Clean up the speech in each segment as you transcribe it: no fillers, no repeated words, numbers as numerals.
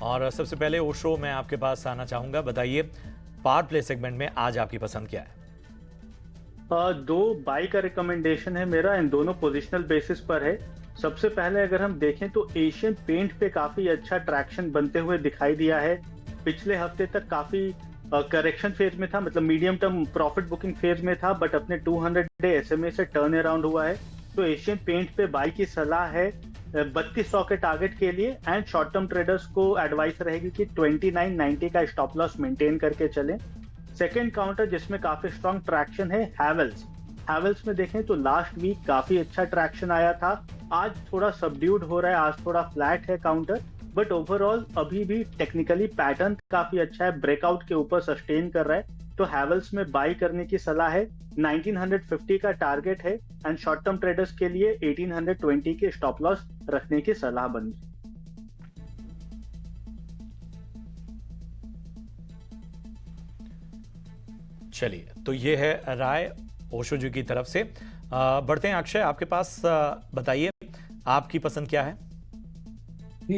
और सबसे पहले ओशो मैं आपके पास आना चाहूंगा, बताइए पावर प्ले सेगमेंट में आज आपकी पसंद क्या है? दो बाई का रिकमेंडेशन है मेरा, इन दोनों पोजिशनल बेसिस पर है। सबसे पहले अगर हम देखें तो एशियन पेंट पे काफी अच्छा ट्रैक्शन बनते हुए दिखाई दिया है। पिछले हफ्ते तक काफी करेक्शन फेज में था, मतलब medium term profit booking phase में था, बट अपने 200 डे एसएमए से टर्न अराउंड हुआ है। तो एशियन पेंट पे बाई की सलाह है 3200 के टारगेट के लिए, एंड शॉर्ट टर्म ट्रेडर्स को एडवाइस रहेगी कि 2990 का स्टॉप लॉस मेंटेन करके चलें। सेकेंड काउंटर जिसमें काफी स्ट्रॉन्ग ट्रैक्शन है हैवेल्स। हैवेल्स में देखें तो लास्ट वीक काफी अच्छा ट्रैक्शन आया था, आज थोड़ा सबड्यूड हो रहा है, आज थोड़ा फ्लैट है काउंटर, बट ओवरऑल अभी भी टेक्निकली पैटर्न काफी अच्छा है, ब्रेकआउट के ऊपर सस्टेन कर रहा है। तो हैवेल्स में बाई करने की सलाह है। 1950 का टारगेट है, एंड शॉर्ट टर्म ट्रेडर्स के लिए 1820 के स्टॉप लॉस रखने की सलाह बनी। चलिए, तो ये है राय ओशो जी की तरफ से। बढ़ते हैं अक्षय आपके पास, बताइए आपकी पसंद क्या है? जी,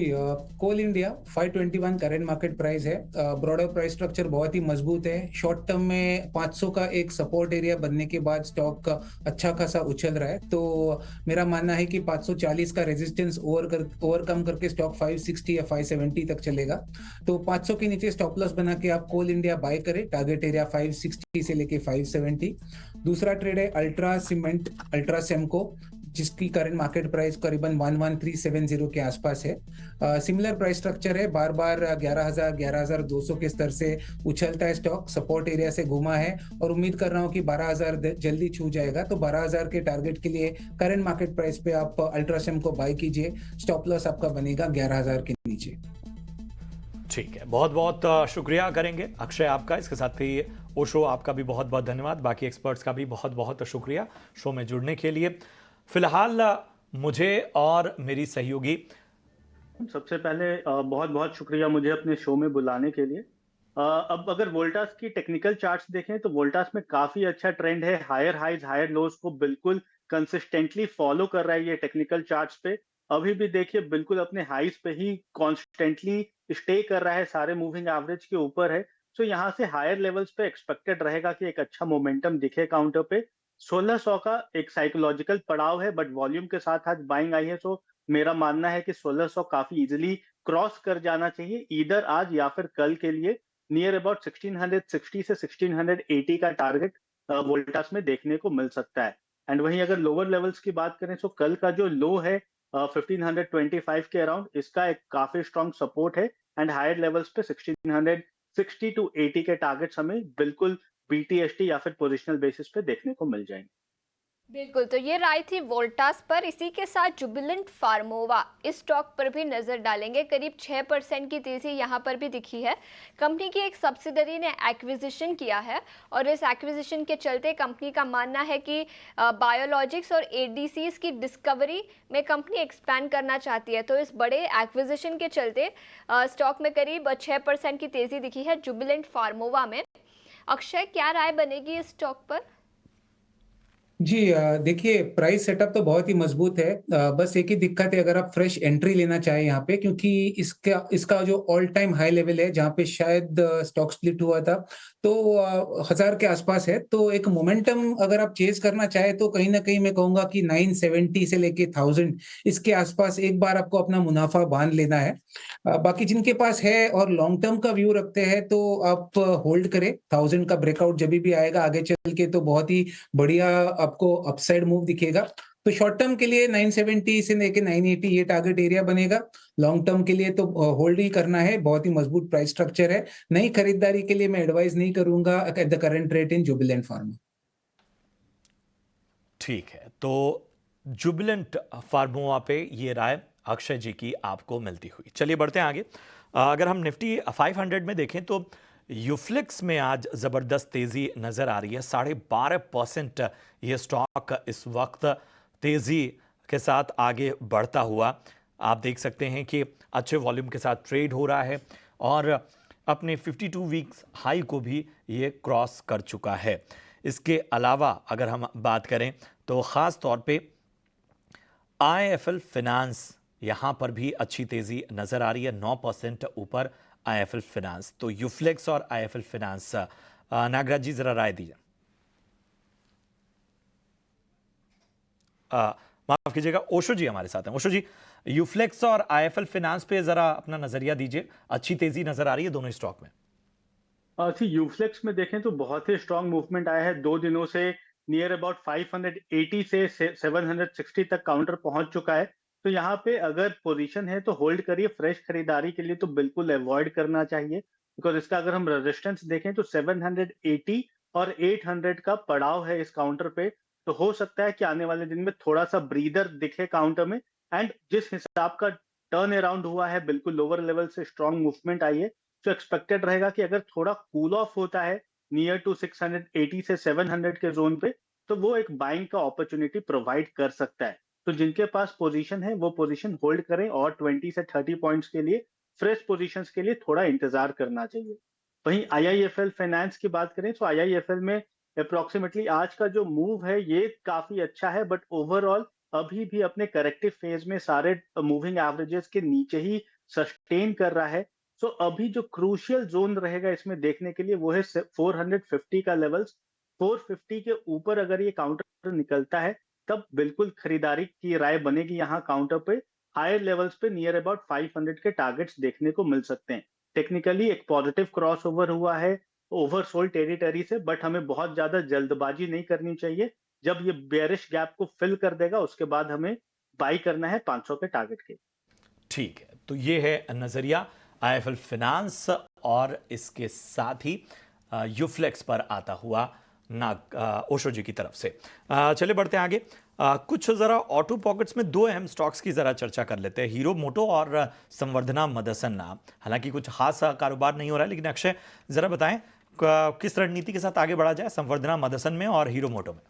कोल इंडिया 521 करेंट मार्केट प्राइस है। ब्रॉडर प्राइस स्ट्रक्चर बहुत ही मजबूत है। शॉर्ट टर्म में 500 का एक सपोर्ट एरिया बनने के बाद स्टॉक अच्छा खासा उछल रहा है, तो मेरा मानना है कि 540 का रेजिस्टेंस ओवरकम करके स्टॉक 560 या 570 तक चलेगा। तो 500 के नीचे स्टॉप लॉस बना के आप कोल इंडिया बाय करें, टारगेट एरिया 560 से लेके 570। दूसरा ट्रेड है अल्ट्रा सीमेंट, अल्ट्रा सेमको, जिसकी करंट मार्केट प्राइस करीबन 11370 के आसपास है। सिमिलर प्राइस स्ट्रक्चर है, बार बार 11,000 11,200 के स्तर से उछलता है स्टॉक, सपोर्ट एरिया से घुमा है और उम्मीद कर रहा हूं कि 12,000 जल्दी छू जाएगा। तो 12,000 के टारगेट के लिए करंट मार्केट प्राइस पे आप अल्ट्रासेम को बाय कीजिए, स्टॉप लॉस आपका बनेगा 11,000 के नीचे। ठीक है, बहुत बहुत शुक्रिया करेंगे अक्षय आपका। इसके साथ ही ओशो आपका भी बहुत बहुत धन्यवाद, बाकी एक्सपर्ट्स का भी बहुत बहुत शुक्रिया शो में जुड़ने के लिए। फिलहाल मुझे और मेरी सहयोगी, सबसे पहले बहुत बहुत शुक्रिया मुझे अपने शो में बुलाने के लिए। अब अगर वोल्टास की टेक्निकल चार्ट्स देखें तो वोल्टास में काफी अच्छा ट्रेंड है, हायर हाइज हायर लोज को बिल्कुल कंसिस्टेंटली फॉलो कर रहा है ये टेक्निकल चार्ट्स पे। अभी भी देखिए बिल्कुल अपने हाइज पे ही कॉन्स्टेंटली स्टे कर रहा है, सारे मूविंग एवरेज के ऊपर है। सो यहाँ से हायर लेवल्स पे एक्सपेक्टेड रहेगा कि एक अच्छा मोमेंटम दिखे काउंटर पे। 1600 का एक साइकोलॉजिकल पड़ाव है, बट वॉल्यूम के साथ आज बाइंग आई है, सो मेरा मानना है कि 1600 काफी इजीली क्रॉस कर जाना चाहिए, ईदर आज या फिर कल के लिए। नियर अबाउट 1660 से 1680 का टारगेट वोल्टास में देखने को मिल सकता है। एंड वहीं अगर लोअर लेवल्स की बात करें तो कल का जो लो है 1525 के अराउंड, इसका एक काफी स्ट्रॉन्ग सपोर्ट है, एंड हायर लेवल्स पे 1660 टू 80 के टारगेट्स हमें बिल्कुल बीटीएसटी या फिर पोजिशनल बेसिस पे देखने को मिल जाएंगे। बिल्कुल, तो ये राय थी वोल्टास पर। इसी के साथ जुबिलेंट फार्मोवा, इस स्टॉक पर भी नजर डालेंगे। करीब 6% की तेजी यहाँ पर भी दिखी है। कंपनी की एक सब्सिडरी ने एक्विजिशन किया है और इस एक्विजिशन के चलते कंपनी का मानना है कि बायोलॉजिक्स और एडीसीज की डिस्कवरी में कंपनी एक्सपैंड करना चाहती है। तो इस बड़े एक्विजिशन के चलते स्टॉक में करीब 6% की तेजी दिखी है जुबिलेंट फार्मोवा में। अक्षय, क्या राय बनेगी इस स्टॉक पर? जी, देखिए प्राइस सेटअप तो बहुत ही मजबूत है। बस एक ही दिक्कत है, अगर आप फ्रेश एंट्री लेना चाहें यहाँ पे, क्योंकि इसका इसका जो ऑल टाइम हाई लेवल है जहाँ पे शायद स्टॉक स्प्लिट हुआ था, तो 1000 के आसपास है। तो एक मोमेंटम अगर आप चेज करना चाहें तो कहीं ना कहीं मैं कहूंगा कि 970 से लेके 1000 इसके आसपास एक बार आपको अपना मुनाफा बांध लेना है। बाकी जिनके पास है और लॉन्ग टर्म का व्यू रखते हैं तो आप होल्ड करें। 1000 का ब्रेकआउट जब भी आएगा आगे चल के तो बहुत ही बढ़िया आपको अपसाइड मूव दिखेगा। तो शॉर्ट टर्म के लिए 970 से लेके 980 ये टारगेट एरिया बनेगा। लॉन्ग टर्म के लिए तो होल्ड ही करना है, बहुत ही मजबूत प्राइस स्ट्रक्चर है। नई खरीदारी के लिए मैं एडवाइस नहीं करूंगा at the current rate in Jubilant pharma. ठीक है, तो जुबिलेंट फार्मोवा पे ये राय अक्षय जी की आपको मिलती हुई। चलिए बढ़ते हैं आगे। अगर हम निफ्टी 500 में देखें तो यूफ्लिक्स में आज ज़बरदस्त तेज़ी नज़र आ रही है। 12.5% ये स्टॉक इस वक्त तेज़ी के साथ आगे बढ़ता हुआ आप देख सकते हैं कि अच्छे वॉल्यूम के साथ ट्रेड हो रहा है और अपने 52 वीक्स हाई को भी ये क्रॉस कर चुका है। इसके अलावा अगर हम बात करें तो ख़ास तौर पे IIFL फाइनेंस यहां पर भी अच्छी तेजी नजर आ रही है, 9% ऊपर आईएफएल फाइनेंस। तो यूफ्लेक्स और आईएफएल फाइनेंस, नागराज जी जरा राय दीजिए। माफ कीजिएगा, ओशो जी हमारे साथ हैं। ओशो जी, यूफ्लेक्स और आईएफएल फाइनेंस पे जरा अपना नजरिया दीजिए, अच्छी तेजी नजर आ रही है दोनों स्टॉक में। सी यूफ्लेक्स में देखें तो बहुत ही स्ट्रांग मूवमेंट आया है 2 दिनों से। नियर अबाउट 580 से 760 तक काउंटर पहुंच चुका है। तो यहाँ पे अगर पोजीशन है तो होल्ड करिए। फ्रेश खरीदारी के लिए तो बिल्कुल अवॉइड करना चाहिए, बिकॉज इसका अगर हम रेजिस्टेंस देखें तो 780 और 800 का पड़ाव है इस काउंटर पे। तो हो सकता है कि आने वाले दिन में थोड़ा सा ब्रीदर दिखे काउंटर में। एंड जिस हिसाब का टर्न अराउंड हुआ है, बिल्कुल लोअर लेवल से स्ट्रांग मूवमेंट आई है। जो एक्सपेक्टेड रहेगा कि अगर थोड़ा कूल ऑफ होता है नियर टू 680 से 700 के जोन पे, तो वो एक बाइंग का अपॉर्चुनिटी प्रोवाइड कर सकता है। तो जिनके पास पोजीशन है वो पोजीशन होल्ड करें, और 20 से 30 पॉइंट्स के लिए फ्रेश पोजीशंस के लिए थोड़ा इंतजार करना चाहिए। वहीं आईआईएफएल फाइनेंस की बात करें तो आईआईएफएल में अप्रोक्सीमेटली आज का जो मूव है ये काफी अच्छा है, बट ओवरऑल अभी भी अपने करेक्टिव फेज में सारे मूविंग एवरेजेस के नीचे ही सस्टेन कर रहा है। सो अभी जो क्रूशियल जोन रहेगा इसमें देखने के लिए वो है 450 का लेवल्स। 450 के ऊपर अगर ये काउंटर निकलता है तब बिल्कुल खरीदारी की राय बनेगी। यहाँ काउंटर पे हायर लेवल्स पे नियर अबाउट 500 के टारगेट्स देखने को मिल सकते हैं। टेक्निकली एक पॉजिटिव क्रॉस ओवर हुआ है ओवरसोल्ड टेरिटरी से, बट हमें बहुत ज्यादा जल्दबाजी नहीं करनी चाहिए। जब ये बेरिश गैप को फिल कर देगा उसके बाद हमें बाई करना है 500 के टारगेट के। ठीक है, तो ये है नजरिया आईएफएल फाइनेंस और इसके साथ ही यूफ्लेक्स पर आता हुआ ओशो जी की तरफ से। चलिए बढ़ते हैं आगे। कुछ जरा ऑटो पॉकेट्स में दो अहम स्टॉक्स की जरा चर्चा कर लेते हैं, हीरो मोटो और संवर्धना मदरसन। हालांकि कुछ खास कारोबार नहीं हो रहा है, लेकिन अक्षय जरा बताएं किस रणनीति के साथ आगे बढ़ा जाए संवर्धना मदरसन में और हीरो मोटो में।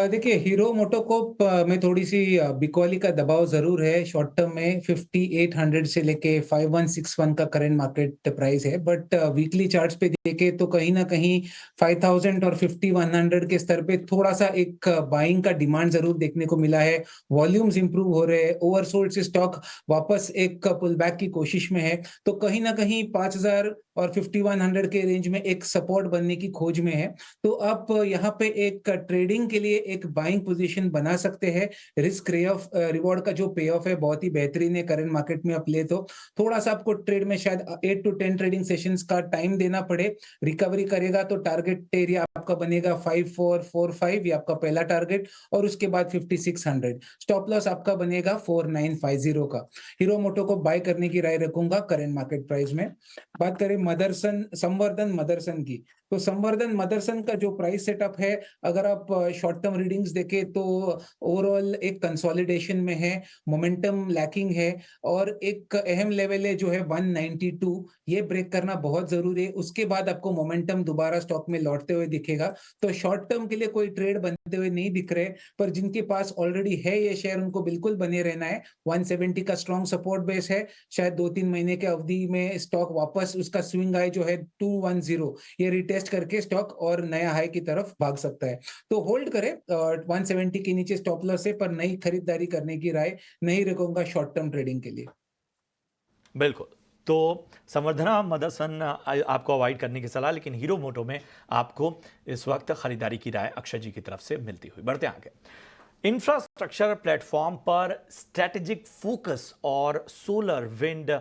देखिए, हीरो मोटोकॉर्प में थोड़ी सी बिकॉली का दबाव जरूर है। शॉर्ट टर्म में 5800 से लेके 5161 का करंट मार्केट प्राइस है, बट वीकली चार्ट्स पे देखे तो कहीं ना कहीं 5000 और 5100 के स्तर पे थोड़ा सा एक बाइंग का डिमांड जरूर देखने को मिला है। वॉल्यूम्स इंप्रूव हो रहे हैं, ओवरसोल्ड से स्टॉक वापस एक पुल बैक की कोशिश में है। तो कहीं ना कहीं 5000 और 5100 के रेंज में एक सपोर्ट बनने की खोज में है। तो आप यहाँ पे एक ट्रेडिंग के लिए एक बाइंग पोजीशन बना सकते हैं। रिस्क रिवॉर्ड का जो पे ऑफ है बहुत ही बेहतरीन है करंट मार्केट में। आप ले तो थोड़ा सा आपको ट्रेड में शायद 8 to 10 ट्रेडिंग सेशंस का टाइम देना पड़े। रिकवरी करेगा तो टारगेट एरिया आपका बनेगा 5445, ये आपका पहला टारगेट, और उसके बाद 5600। स्टॉप लॉस आपका बनेगा 4950 का। हीरो मोटो को बाय करने की राय रखूंगा करंट मार्केट प्राइस में। बात करें संवर्धन मदरसन की, तो संवर्धन मदरसन का जो प्राइस सेटअप है, अगर आप शॉर्ट टर्म रीडिंग्स देखें तो ओवरऑल एक कंसोलिडेशन में है, मोमेंटम लैकिंग है, और एक अहम लेवल है जो है 192, ये ब्रेक करना बहुत जरूरी है। उसके बाद आपको मोमेंटम दोबारा स्टॉक में लौटते हुए दिखेगा। तो शॉर्ट टर्म के लिए कोई ट्रेड बनते हुए नहीं दिख रहे, पर जिनके पास ऑलरेडी है ये शेयर उनको बिल्कुल बने रहना है। 170 का स्ट्रॉन्ग सपोर्ट बेस है। शायद 2-3 महीने के अवधि में स्टॉक वापस उसका स्विंग हाई जो है 210, ये रिटेस्ट करके स्टॉक और नया हाई की तरफ भाग सकता है। तो होल्ड करें, 170 के नीचे स्टॉप लॉस है, पर नई खरीदारी करने की राय नहीं रखूंगा शॉर्ट टर्म ट्रेडिंग के लिए। बिल्कुल, तो संवर्धना मदरसन आपको अवॉइड करने की सलाह, लेकिन हीरो मोटो में आपको इस वक्त खरीदारी की राय अक्षय जी की तरफ से मिलती हुई। बढ़ते हैं आगे। इंफ्रास्ट्रक्चर प्लेटफॉर्म पर स्ट्रेटेजिक फोकस और सोलर, विंड,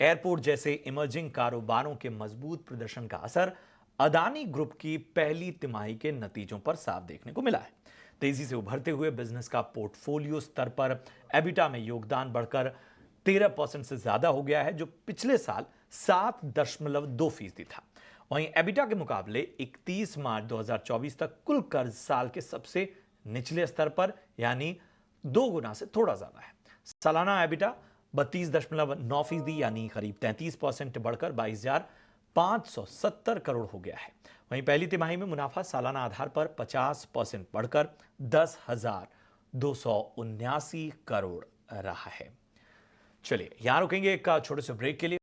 एयरपोर्ट जैसे इमर्जिंग कारोबारों के मजबूत प्रदर्शन का असर अदानी ग्रुप की पहली तिमाही के नतीजों पर साफ देखने को मिला है। तेजी से उभरते हुए बिजनेस का पोर्टफोलियो स्तर पर एबिटा में योगदान बढ़कर 13% से ज्यादा हो गया है, जो पिछले साल 7.2% था। वहीं एबिटा के मुकाबले 31 मार्च 2024 तक कुल कर्ज साल के सबसे निचले स्तर पर, यानी 2 गुना से थोड़ा ज्यादा है। सालाना एबिटा 32.9% यानी करीब 33% बढ़कर 22,570 करोड़ हो गया है। वहीं पहली तिमाही में मुनाफा सालाना आधार पर 50% बढ़कर 10,279 करोड़ रहा है। चलिए यहां रुकेंगे एक छोटे से ब्रेक के लिए।